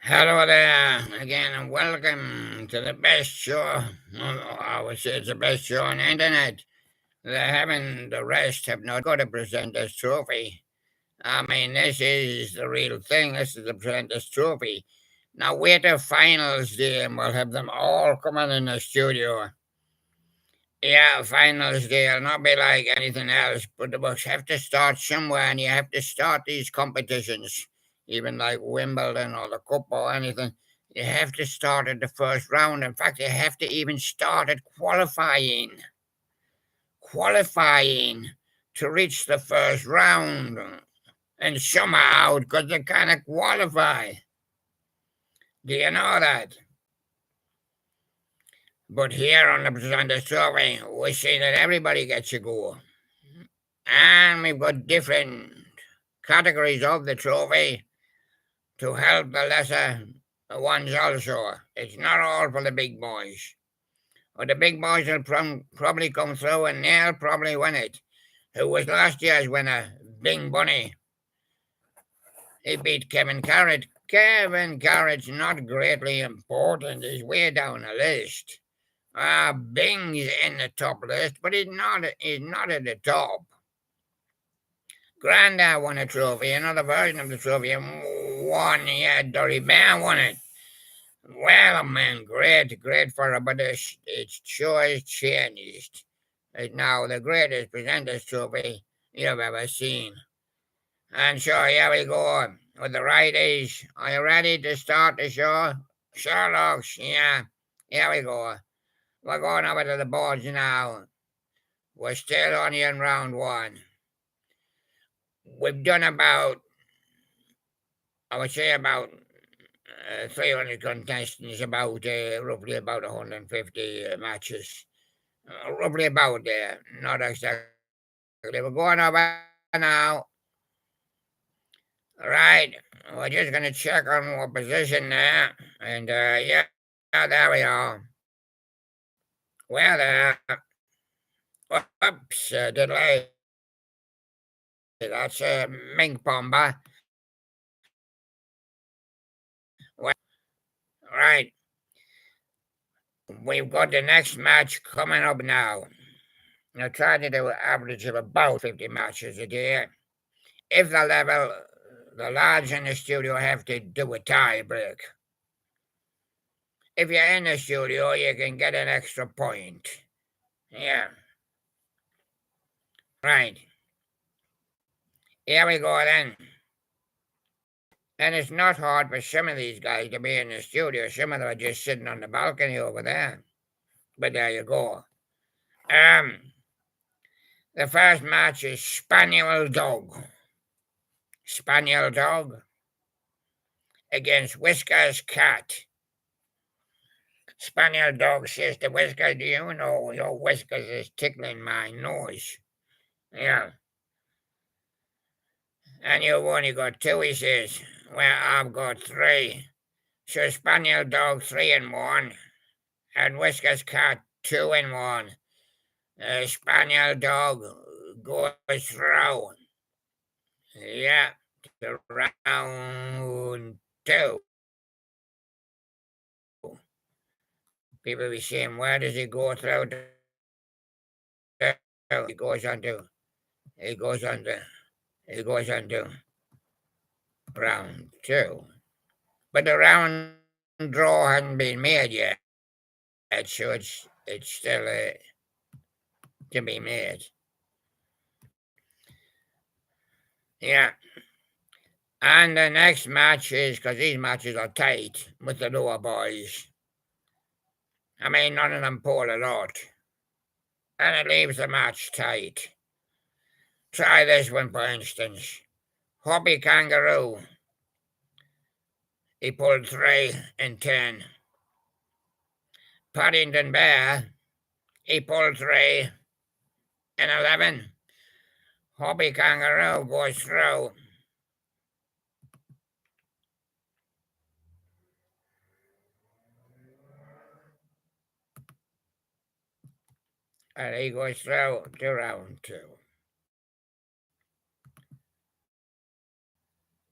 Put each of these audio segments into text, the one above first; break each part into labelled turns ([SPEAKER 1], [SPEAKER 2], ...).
[SPEAKER 1] Hello there again, and welcome to the best show. I would say it's the best show on the internet. The heaven, the rest have not got to present this trophy. I mean, this is the real thing. This is the present this trophy. Now, wait till finals day, and we'll have them all coming in the studio. Yeah, finals day will not be like anything else, but the books have to start somewhere, and you have to start these competitions, even like Wimbledon or the Cup or anything. You have to start at the first round. In fact, you have to even start at qualifying to reach the first round, and some are out because they cannot qualify. Do you know that? But here on the presenter survey, we say that everybody gets a go. And we've got different categories of the trophy to help the lesser ones also. It's not all for the big boys. But the big boys will probably come through and they'll probably win it. Who was last year's winner? Bing Bunny. He beat Kevin Carrot. Kevin Carrot's not greatly important. He's way down the list. Bing's in the top list, but he's not at the top. Grandad won a trophy, another version of the trophy, and one, yeah, Dory Bear won it. Well, man, great for her, but it's sure has changed. It's now the greatest presenters trophy you've ever seen. And so here we go with the righties. Are you ready to start the show? Sherlock's, yeah. Here we go. We're going over to the boards now. We're still only in round one. We've done about, I would say about 300 contestants, about roughly about 150 matches. Roughly about there, not exactly. We're going over now. Right, we're just going to check on what position there. And yeah, there we are. Well, there. Oops, delay. That's Ming Pomba. Well, right, we've got the next match coming up now. Now, try to do an average of about 50 matches a day. If the level, the lads in the studio have to do a tie break. If you're in the studio, you can get an extra point. Yeah. Right. Here we go then. And it's not hard for some of these guys to be in the studio. Some of them are just sitting on the balcony over there. But there you go. The first match is Spaniel Dog. Spaniel Dog against Whiskers Cat. Spaniel Dog says to Whiskers, do you know your Whiskers is tickling my nose? Yeah. And you've only got two, he says. Well, I've got three. So Spaniel Dog 3-1, and Whiskers Cat 2-1. Spaniel Dog goes through. Yeah, to round two. People be saying, where does he go through? He goes on to, he goes on to, he goes on to round two. But the round draw hasn't been made yet, so it's still to be made. Yeah. And the next match is, because these matches are tight with the lower boys. I mean, none of them pull a lot. And it leaves the match tight. Try this one, for instance. Hoppy Kangaroo. He pulled 3 and 10. Paddington Bear. He pulled 3 and 11. Hoppy Kangaroo goes through. And he goes through to round 2.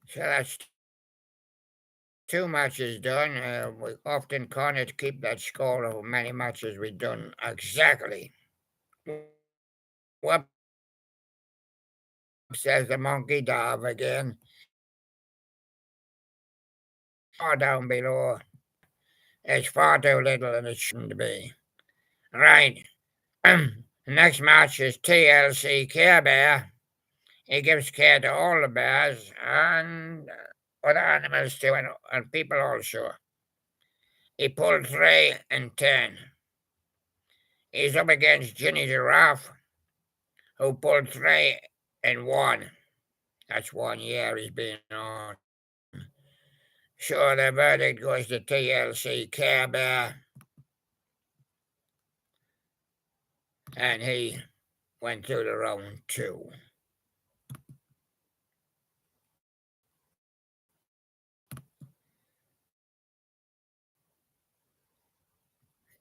[SPEAKER 1] So that's 2 matches done. We often can't keep that score of how many matches we've done exactly. What says the monkey dove again? Far down below. It's far too little and it shouldn't be. Right. Next match is TLC Care Bear. He gives care to all the bears and other animals too, and people also. He pulled 3 and 10. He's up against Ginny Giraffe, who pulled 3 and 1. That's 1 year he's been on. So the verdict goes to TLC Care Bear. And he went through the round 2.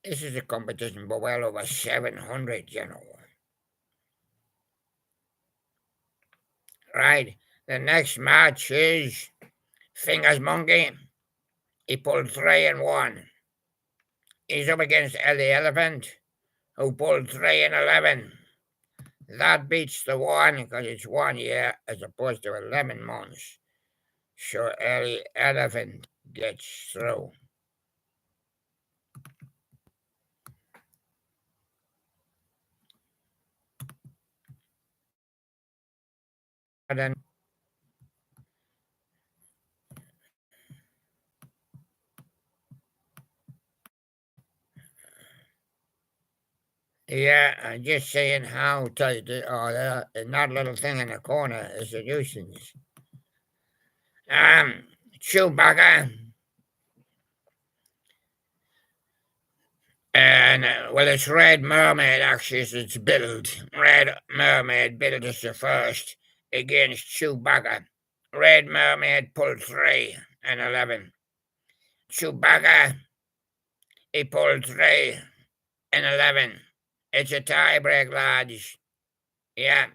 [SPEAKER 1] This is a competition for well over 700, you know. Right. The next match is Fingers Monkey. He pulled 3 and 1. He's up against Ellie Elephant, who pulled 3 and 11. That beats the 1 because it's 1 year as opposed to 11 months. So Ellie Elephant gets through. And then yeah, I'm just saying how tight they are there. And that little thing in the corner is a nuisance. Chewbacca. And, well, it's Red Mermaid, actually, it's billed. Red Mermaid billed as the first against Chewbacca. Red Mermaid pulled 3 and 11. Chewbacca, he pulled 3 and 11. It's a tie break, lads. Yeah.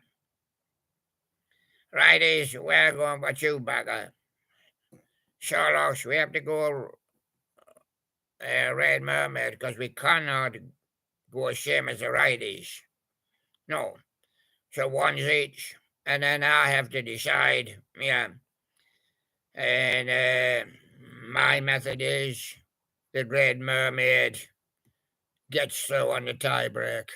[SPEAKER 1] Righties, we're going for Chewbacca. Sherlock, we have to go Red Mermaid because we cannot go same as the righties. No. So one's each. And then I have to decide. Yeah. And my method is the Red Mermaid gets through on the tie break.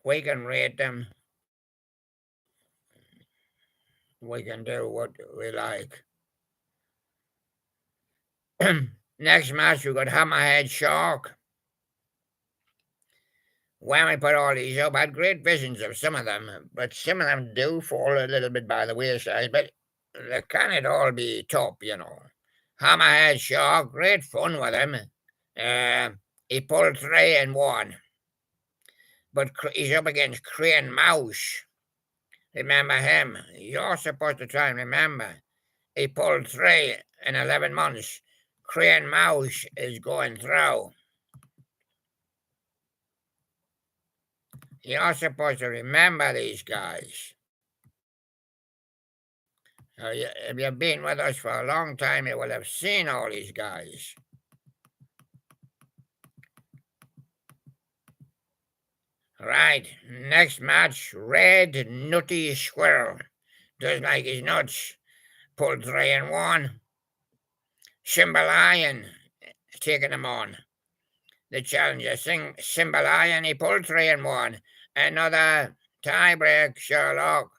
[SPEAKER 1] We can rate them. We can do what we like. Next match, we got Hammerhead Shark. When we put all these up, I had great visions of some of them, but some of them do fall a little bit by the wayside, but they can't all be top, you know. Hammerhead Shark, great fun with him. He pulled 3 and 1, but he's up against Crane Mouse. Remember him? You're supposed to try and remember. He pulled 3 in 11 months. Crane Mouse is going through. You're supposed to remember these guys. If you've been with us for a long time, you will have seen all these guys. Right, next match, Red Nutty Squirrel. Does like his nuts. Pulled 3 and 1. Simba Lion taking him on. The challenger, Simba Lion, he pulled 3 and 1. Another tiebreak, Sherlock.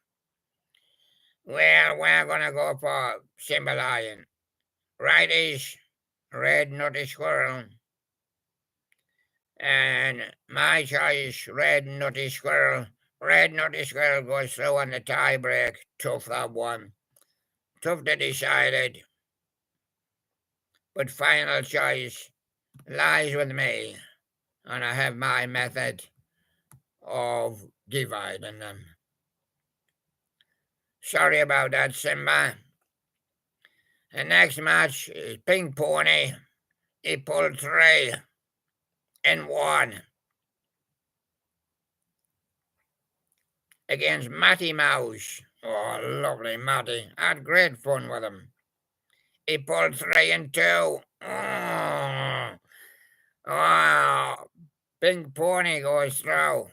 [SPEAKER 1] Well, we're going to go for Simba Lion. Righties, Red Nutty Squirrel. And my choice, Red Nutty Squirrel. Red Nutty Squirrel goes through on the tiebreak. Tough, that one. Tough to decide it. But final choice lies with me. And I have my method of dividing them. Sorry about that, Simba. The next match is Pink Pony. He pulled 3 and 1. against Matty Mouse. Oh, lovely Matty. I had great fun with him. He pulled 3-2. Oh, Pink Pony goes through.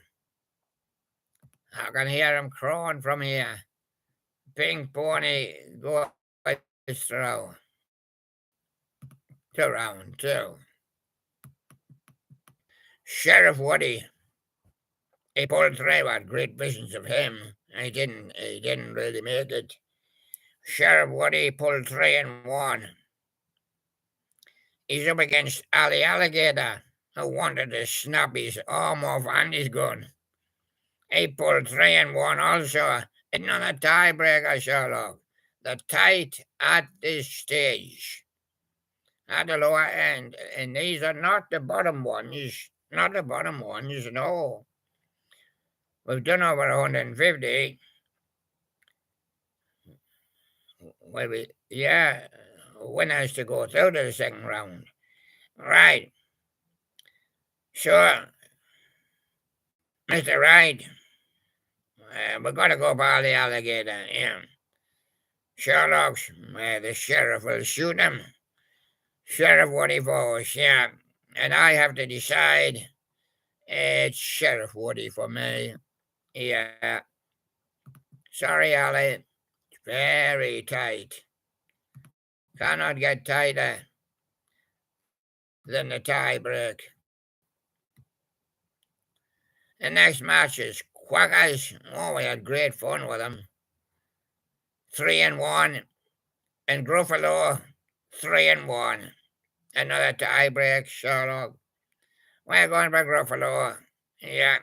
[SPEAKER 1] I can hear him crowing from here. Pink Pony goes through to round 2. Sheriff Woody, he pulled 3. What great visions of him. He didn't really make it. Sheriff Woody pulled 3-1. He's up against Ali Alligator, who wanted to snap his arm off Andy's gun. He pulled 3-1 also. Another tiebreaker, Sherlock. The tight at this stage. At the lower end. And these are not the bottom ones. Not the bottom ones, no. We've done over 150. Well, winners to go through to the second round. Right. Sure. Mr. Right. We're going to go by the alligator, yeah. Sherlock's, the sheriff will shoot him. Sheriff Woody Falls, yeah. And I have to decide. It's Sheriff Woody for me. Yeah. Sorry, Ali. It's very tight. Cannot get tighter than the tie break. The next match is Quackers. Oh, we had great fun with them. 3-1. And Gruffalo, 3-1. Another tie break, Sherlock. We're going for Gruffalo. Yeah.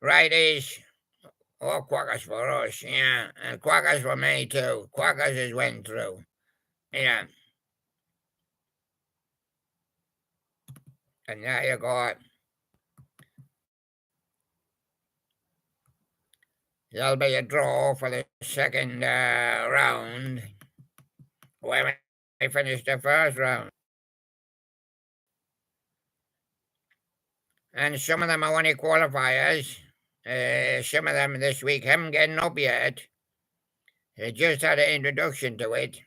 [SPEAKER 1] Righties. Oh, Quackers for us, yeah. And Quackers for me too. Quackers just went through. Yeah. And there you go. There'll be a draw for the second round when we finish the first round. And some of them are only qualifiers. Some of them this week haven't gotten up yet. They just had an introduction to it.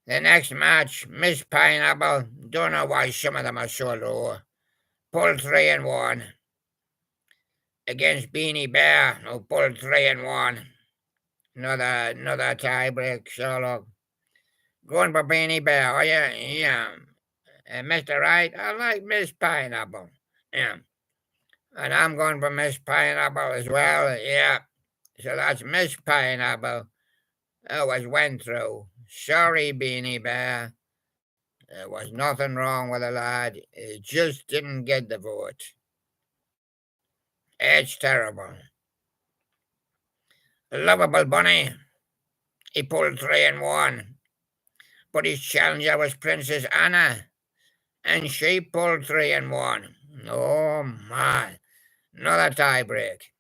[SPEAKER 1] The next match, Miss Pineapple. Don't know why some of them are so low. Pulled 3-1. Against Beanie Bear, who pulled 3-1. Another tie break, Sherlock. Going for Beanie Bear, are you? Yeah. Mr. Right, I like Miss Pineapple. Yeah. And I'm going for Miss Pineapple as well. Yeah. So that's Miss Pineapple. Went through. Sorry, Beanie Bear. There was nothing wrong with the lad. He just didn't get the vote. It's terrible. Lovable Bunny. He pulled 3-1. But his challenger was Princess Anna. And she pulled 3-1. Oh my. Another tie break.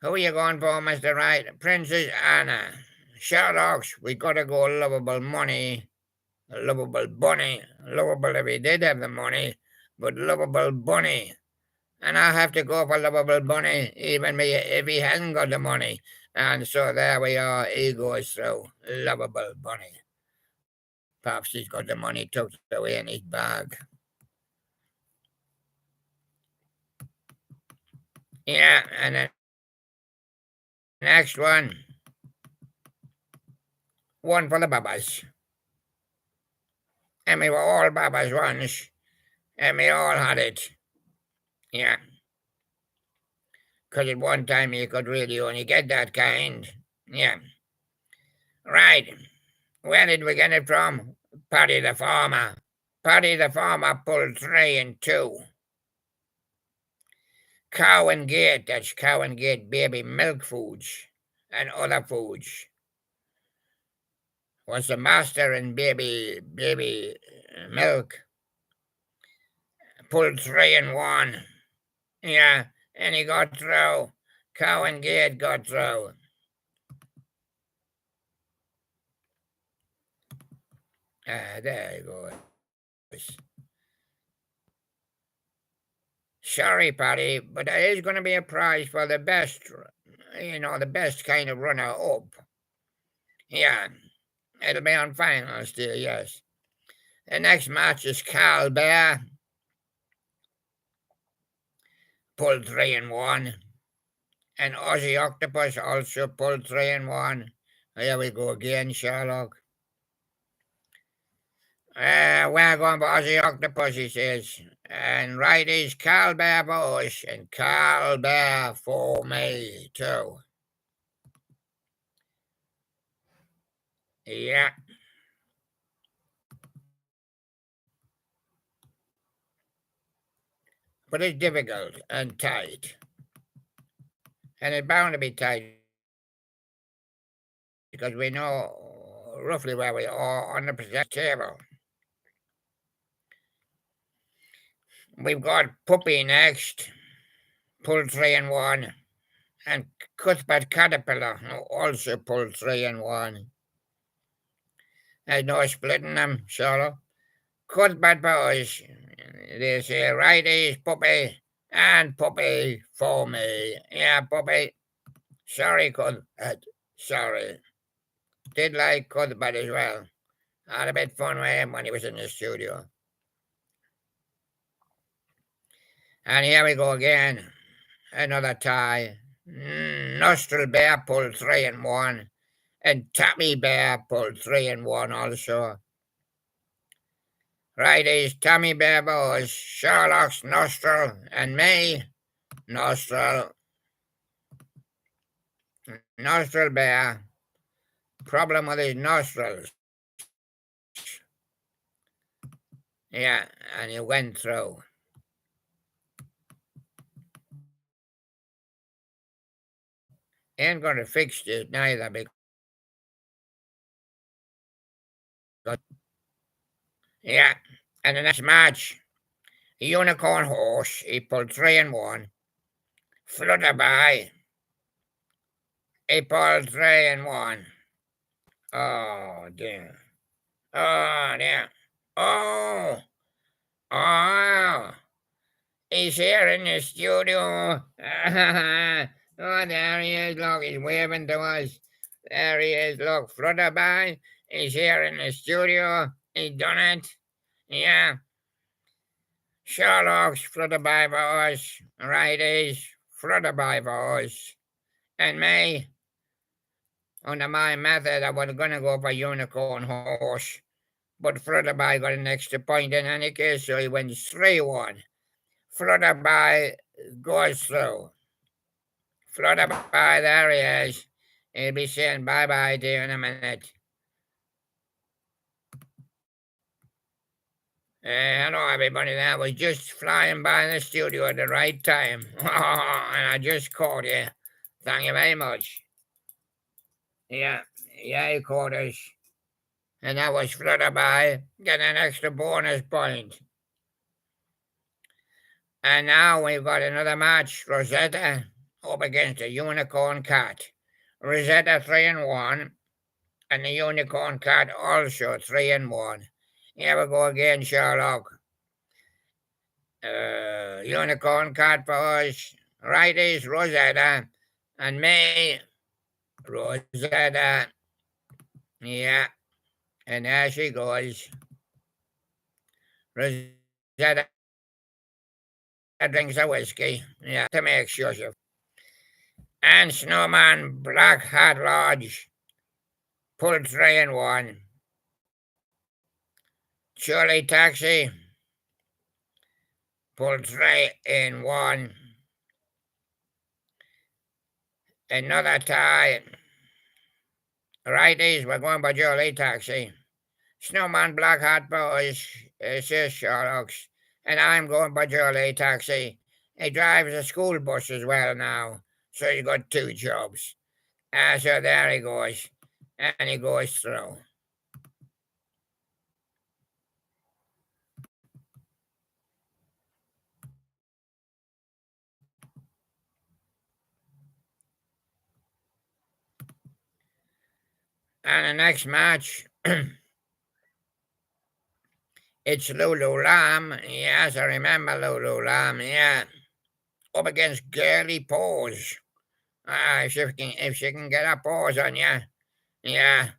[SPEAKER 1] Who are you going for, Mr. Right? Princess Anna. Sherlock's, we gotta go Lovable Money. Lovable Bunny. Lovable if he did have the money, but Lovable Bunny. And I have to go for Lovable Bunny, even if he hasn't got the money. And so there we are, he goes through. Lovable Bunny. Perhaps he's got the money tucked away in his bag. Yeah, and then next one for the Babas. And we were all Babas once, and we all had it. Yeah. Because at one time you could really only get that kind. Yeah. Right. Where did we get it from? Paddy the Farmer. Paddy the Farmer pulled 3-2. Cow and Gate, that's Cow and Gate baby milk foods and other foods. Was the master in baby milk. Pulled 3-1. Yeah, and he got through. Cow and Gate got through. There you go. Sorry, Paddy, but there is going to be a prize for the best, the best kind of runner up. Yeah, it'll be on finals day, yes. The next match is Carl Bear, pulled 3-1. And Aussie Octopus also pulled 3-1. Here we go again, Sherlock. We're going for Aussie Octopus, he says. And right is Carl Bear for us and Carl Bear for me, too. Yeah. But it's difficult and tight. And it's bound to be tight because we know roughly where we are on the present table. We've got Puppy next, pulled 3-1. And Cuthbert Caterpillar also pulled 3-1. There's no splitting them, solo. Cuthbert boys, they say righties, Puppy, and Puppy for me. Yeah, Puppy. Sorry, Cuthbert. Sorry. Did like Cuthbert as well. Had a bit fun with him when he was in the studio. And here we go again. Another tie. Nostril Bear pulled 3-1. And Tammy Bear pulled 3-1 also. Righties, Tammy Bear boys, Sherlock's Nostril, and me, Nostril. Nostril Bear. Problem with his nostrils. Yeah, and he went through. Ain't gonna fix it neither because yeah, and the next match, Unicorn Horse, he pulled 3-1. Flutterby, he pulled 3-1. Oh dear. Oh dear. Oh. Oh. He's here in the studio. Oh, there he is. Look, he's waving to us. There he is. Look, Flutterby. He's here in the studio. He done it. Yeah. Sherlock's Flutterby for us. Righties, Flutterby for us. And me, under my method, I was going to go for Unicorn Horse. But Flutterby got an extra point in any case, so he went 3-1. Flutterby goes through. Flutterby, there he is. He'll be saying bye-bye to you in a minute. Hello, everybody. That was just flying by the studio at the right time. And I just caught you. Thank you very much. Yeah, you caught us. And that was Flutterby getting an extra bonus point. And now we've got another match. Rosetta up against the Unicorn Cat. Rosetta 3-1, and the Unicorn Cat also 3-1. Here we go again, Sherlock. Unicorn Cat for us. Righties, Rosetta, and me, Rosetta. Yeah, and there she goes. Rosetta drinks a whiskey. Yeah, to make sure she. And Snowman Black Hat Lodge pulled 3-1. Shirley Taxi pulled 3-1. Another tie. Righties, we're going by Shirley Taxi. Snowman Black Hat Boys, says Sherlock's. And I'm going by Shirley Taxi. He drives a school bus as well now, so he's got 2 jobs. So there he goes, and he goes through. And the next match, it's Lulu Lamb. Yes, I remember Lulu Lamb, yeah. up against Girly Paws. If she can get her paws on you, yeah.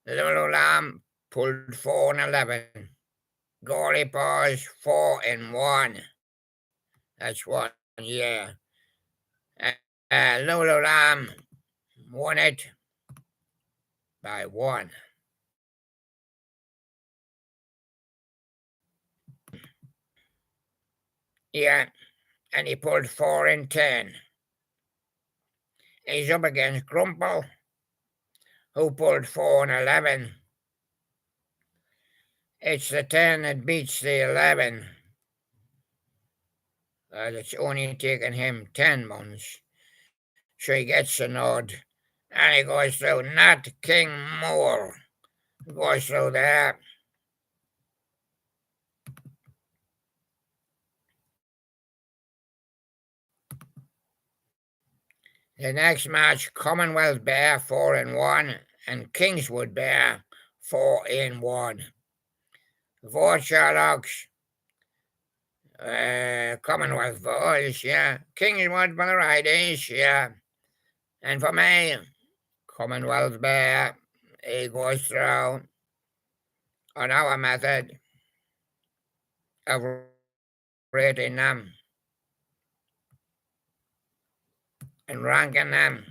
[SPEAKER 1] Lulu Lamb pulled 4-11. Girly Paws 4-1. That's 1 year. Lulu Lamb won it by 1. Yeah, and he pulled 4-10. He's up against Grumple, who pulled 4-11. It's the 10 that beats the 11. It's only taken him 10 months. So he gets a nod. And he goes through Nat King Mole. Goes through there. The next match, Commonwealth Bear 4-1 and Kingswood Bear 4-1. Four Sherlocks, Commonwealth boys, yeah. Kingswood for the righties, yeah. And for me, Commonwealth Bear, he goes through on our method of rating them and ranking them.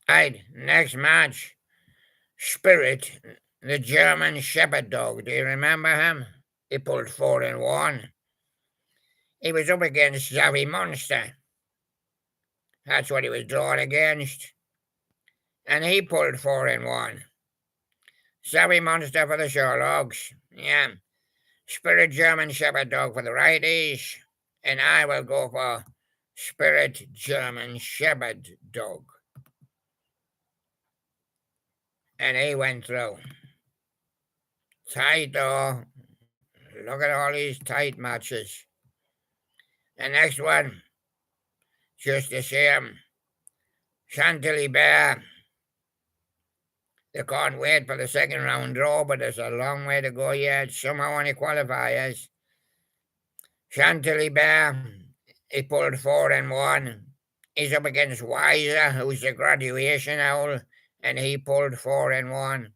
[SPEAKER 1] Right, next match, Spirit, the German Shepherd dog. Do you remember him? He pulled 4-1. He was up against Xavi Monster. That's what he was drawn against. And he pulled 4-1. Xavi Monster for the Sherlocks. Yeah. Spirit German Shepherd dog for the righties. And I will go for Spirit German Shepherd dog. And he went through. Tight though. Look at all these tight matches. The next one, just the same. Chantilly Bear. They can't wait for the second round draw, but there's a long way to go yet. Somehow only qualifiers. Chantilly Bear, he pulled 4-1. He's up against Wiser, who's the graduation owl, and he pulled 4-1.